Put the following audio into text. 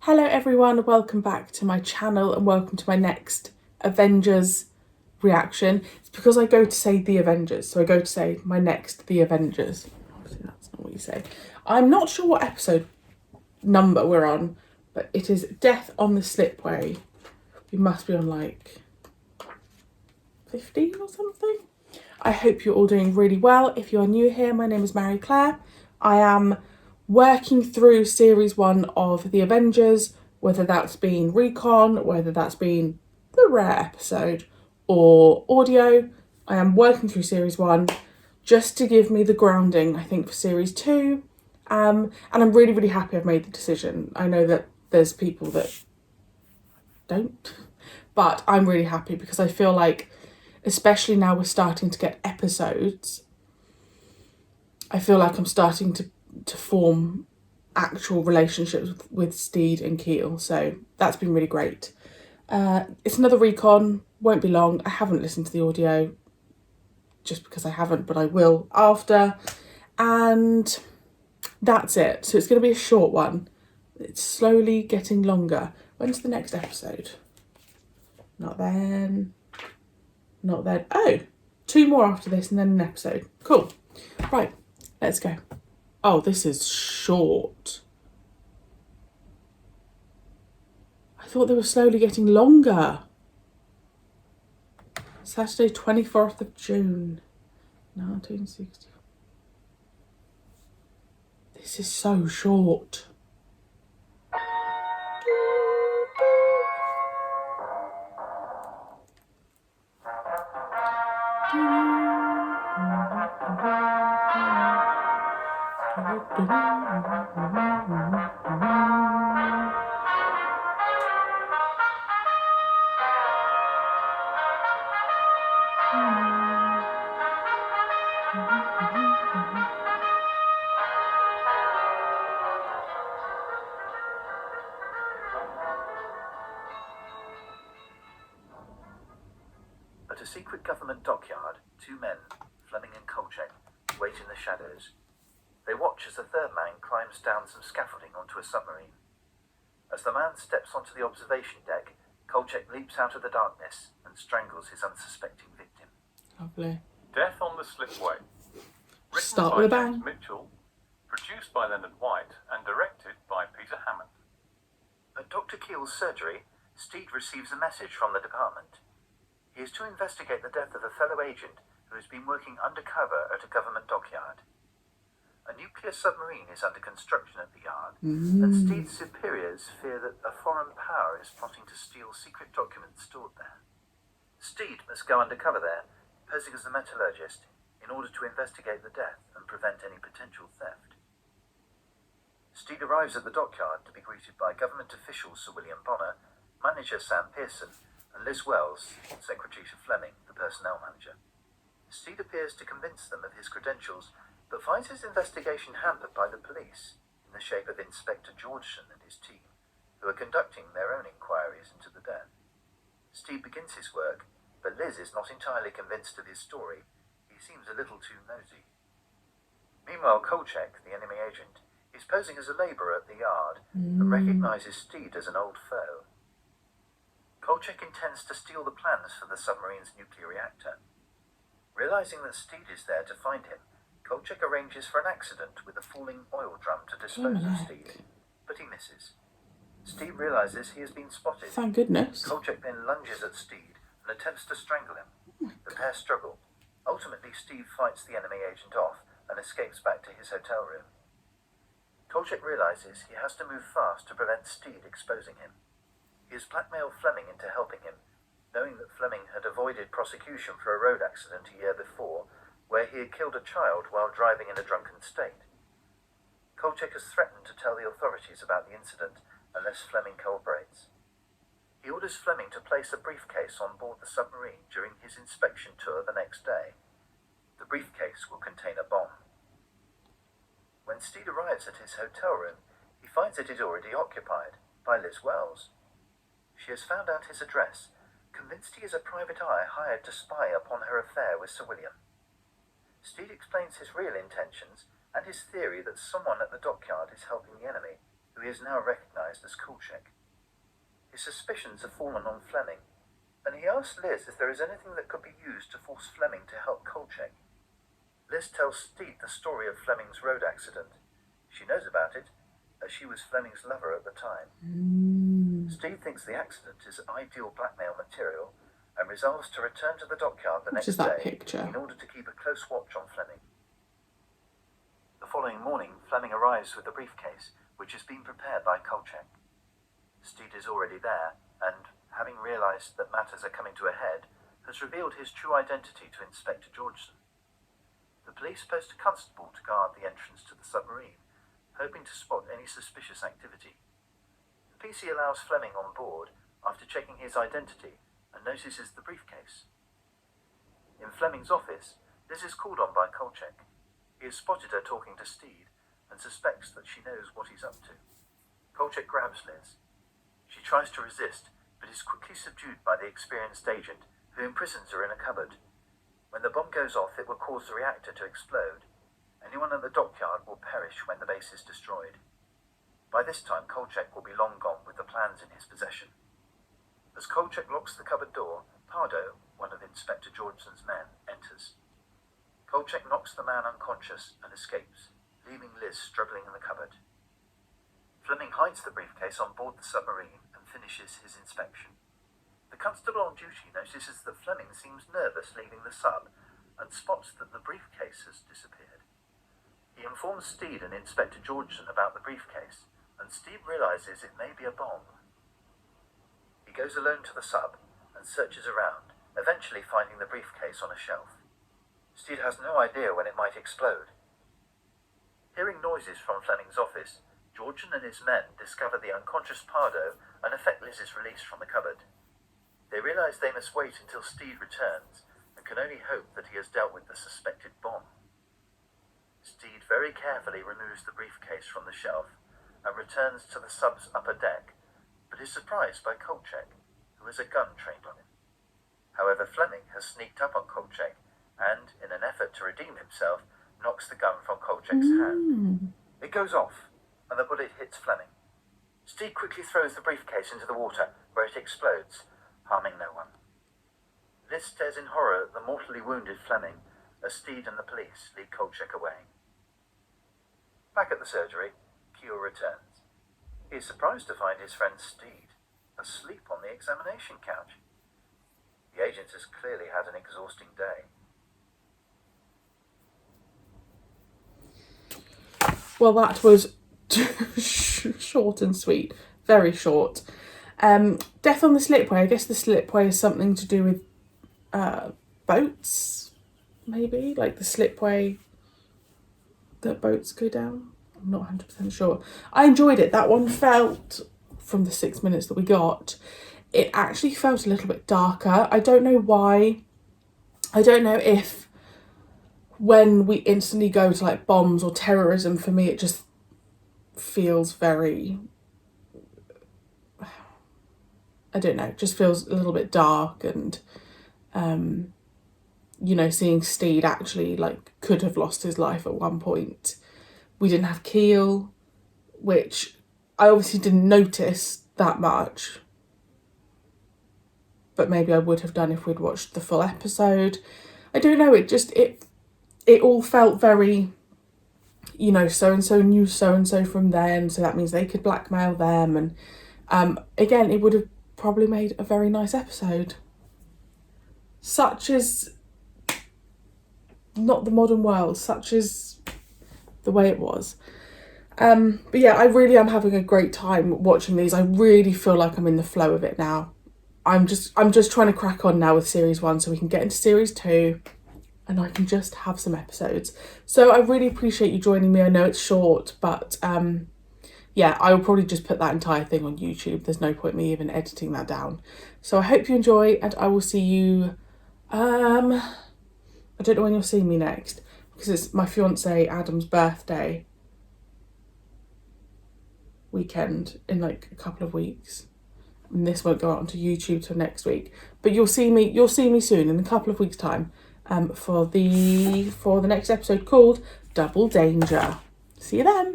Hello everyone, welcome back to my channel and welcome to my next Avengers reaction. It's because I go to say The Avengers, so I go to say my next The Avengers. Obviously that's not what you say. I'm not sure what episode number we're on, but it is Death on the Slipway. We must be on like 15 or something. I hope you're all doing really well. If you are new here, my name is Marie-Clare. I am working through series 1 of The Avengers, whether that's been recon, whether that's been the rare episode or audio. I am working through series 1 just to give me the grounding, I think, for series 2. And I'm really, really happy I've made the decision. I know that there's people that don't, but I'm really happy because I feel like, especially now we're starting to get episodes, I feel like I'm starting to form actual relationships with Steed and Keel, so that's been really great. It's another recon, won't be long. I haven't listened to the audio just because I haven't, but I will after, and that's it. So it's going to be a short one. It's slowly getting longer. When's the next episode? Not then. Not then. Oh, 2 more after this and then an episode. Cool. Right, let's go. Oh, this is short. I thought they were slowly getting longer. Saturday, 24th of June, 1960. This is so short. At a secret government dockyard, 2 men, Fleming and Kolchak, wait in the shadows. They watch as a third man climbs down some scaffolding onto a submarine. As the man steps onto the observation deck, Kolchak leaps out of the darkness and strangles his unsuspecting victim. Lovely. Death on the Slipway. Written Start by with a bang. James Mitchell, produced by Leonard White, and directed by Peter Hammond. At Dr. Keel's surgery, Steed receives a message from the department. He is to investigate the death of a fellow agent who has been working undercover at a government dockyard. A nuclear submarine is under construction at the yard, and Steed's superiors fear that a foreign power is plotting to steal secret documents stored there. Steed must go undercover there, posing as a metallurgist, in order to investigate the death and prevent any potential theft. Steed arrives at the dockyard to be greeted by government officials Sir William Bonner, manager Sam Pearson, and Liz Wells, secretary to Fleming, the personnel manager. Steed appears to convince them of his credentials, but finds his investigation hampered by the police, in the shape of Inspector Georgeson and his team, who are conducting their own inquiries into the death. Steed begins his work, but Liz is not entirely convinced of his story. He seems a little too nosy. Meanwhile, Kolchak, the enemy agent, is posing as a labourer at the yard and recognises Steed as an old foe. Kolchak intends to steal the plans for the submarine's nuclear reactor. Realising that Steed is there to find him, Kolchak arranges for an accident with a falling oil drum to dispose of Steed, but he misses. Steed realises he has been spotted. Thank goodness. Kolchak then lunges at Steed and attempts to strangle him. The pair struggle. Ultimately, Steed fights the enemy agent off and escapes back to his hotel room. Kolchak realises he has to move fast to prevent Steed exposing him. He has blackmailed Fleming into helping him, knowing that Fleming had avoided prosecution for a road accident a year before, where he had killed a child while driving in a drunken state. Kolchak has threatened to tell the authorities about the incident unless Fleming cooperates. He orders Fleming to place a briefcase on board the submarine during his inspection tour the next day. The briefcase will contain a bomb. When Steed arrives at his hotel room, he finds it is already occupied by Liz Wells. She has found out his address, convinced he is a private eye hired to spy upon her affair with Sir William. Steed explains his real intentions and his theory that someone at the dockyard is helping the enemy, who he has now recognised as Kolchak. His suspicions have fallen on Fleming, and he asks Liz if there is anything that could be used to force Fleming to help Kolchak. Liz tells Steed the story of Fleming's road accident. She knows about it, as she was Fleming's lover at the time. Steed thinks the accident is ideal blackmail material and resolves to return to the dockyard the next day in order to keep a close watch on Fleming. The following morning, Fleming arrives with the briefcase, which has been prepared by Kolchak. Steed is already there, and, having realised that matters are coming to a head, has revealed his true identity to Inspector Georgeson. The police post a constable to guard the entrance to the submarine, hoping to spot any suspicious activity. The PC allows Fleming on board after checking his identity and notices the briefcase. In Fleming's office, Liz is called on by Kolchak. He has spotted her talking to Steed and suspects that she knows what he's up to. Kolchak grabs Liz. She tries to resist, but is quickly subdued by the experienced agent, who imprisons her in a cupboard. When the bomb goes off, it will cause the reactor to explode. Anyone at the dockyard will perish when the base is destroyed. By this time, Kolchak will be long gone with the plans in his possession. As Kolchak locks the cupboard door, Pardo, one of Inspector Georgeson's men, enters. Kolchak knocks the man unconscious and escapes, leaving Liz struggling in the cupboard. Fleming hides the briefcase on board the submarine and finishes his inspection. The constable on duty notices that Fleming seems nervous leaving the sub and spots that the briefcase has disappeared. He informs Steed and Inspector Georgeson about the briefcase, and Steed realises it may be a bomb. He goes alone to the sub and searches around, eventually finding the briefcase on a shelf. Steed has no idea when it might explode. Hearing noises from Fleming's office, Georgeson and his men discover the unconscious Pardo and effect Liz's release from the cupboard. They realise they must wait until Steed returns and can only hope that he has dealt with the suspected bomb. Steed very carefully removes the briefcase from the shelf and returns to the sub's upper deck, but is surprised by Kolchak, who has a gun trained on him. However, Fleming has sneaked up on Kolchak and, in an effort to redeem himself, knocks the gun from Kolchak's hand. It goes off, and the bullet hits Fleming. Steed quickly throws the briefcase into the water, where it explodes, harming no one. Liz stares in horror at the mortally wounded Fleming as Steed and the police lead Kolchak away. Back at the surgery, Keel returns. He is surprised to find his friend Steed asleep on the examination couch. The agent has clearly had an exhausting day. Well, that was short and sweet. Very short. Death on the Slipway. I guess the Slipway is something to do with boats, maybe? Like the Slipway that boats go down? I'm not 100% sure. I enjoyed it. That one felt, from the 6 minutes that we got, it actually felt a little bit darker. I don't know why. I don't know if when we instantly go to like bombs or terrorism, for me it just feels very, I don't know, it just feels a little bit dark, and you know, seeing Steed actually like could have lost his life at one point. We didn't have Keel, which I obviously didn't notice that much, but maybe I would have done if we'd watched the full episode. I don't know, it all felt very, you know, so-and-so knew so-and-so from them, so that means they could blackmail them, and again, it would have probably made a very nice episode. Such is not the modern world, such is the way it was. But yeah, I really am having a great time watching these. I really feel like I'm in the flow of it now. I'm just trying to crack on now with series 1 so we can get into series 2 and I can just have some episodes. So I really appreciate you joining me. I know it's short, but yeah, I will probably just put that entire thing on YouTube. There's no point me even editing that down. So I hope you enjoy, and I will see you, I don't know when you'll see me next, because it's my fiance Adam's birthday weekend in like a couple of weeks. And this won't go out onto YouTube till next week. But you'll see me soon in a couple of weeks' time, for the next episode called Double Danger. See you then.